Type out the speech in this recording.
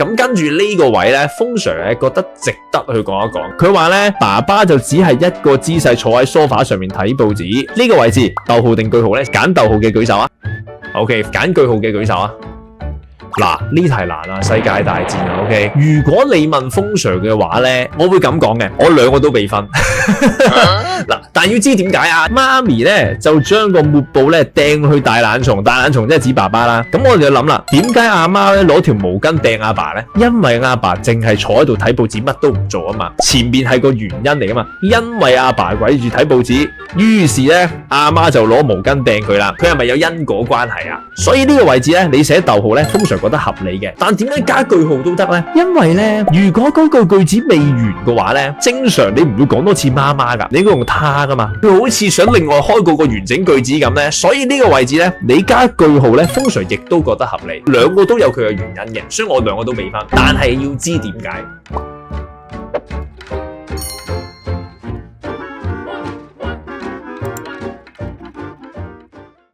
咁跟住呢個位咧，風 Sir 咧覺得值得去講一講。佢話咧，爸爸就只係一個姿勢坐喺梳化上面睇報紙。呢個位置，逗號定句號咧？揀逗號嘅舉手啊。OK， 揀句號嘅舉手啊。嗱，呢題難啊，世界大戰啊 ，OK。如果你問風 Sir 嘅話咧，我會咁講嘅，我兩個都俾分。嗱，但係要知點解啊？媽咪咧就將個抹布咧掟去大懶蟲，大懶蟲即係指爸爸啦。咁我哋就諗啦，點解阿媽咧攞條毛巾掟阿爸咧？因為阿爸淨係坐喺度睇報紙，乜都唔做啊嘛。前面係個原因嚟噶嘛，因為阿爸鬼住睇報紙，於是咧阿媽就攞毛巾掟佢啦。佢係咪有因果關係啊？所以呢個位置咧，你寫逗號咧，風 Sir 覺得合理嘅。但點解加句號都得咧？因為咧，如果嗰句句子未完嘅話咧，正常你唔會講多次媽媽噶，你應該用他噶嘛。佢好似想另外開個完整句子咁咧，所以呢個位置咧，你加句號咧，風 Sir 亦都覺得合理。兩個都有佢嘅原因嘅，所以我兩個都俾分。但係要知點解。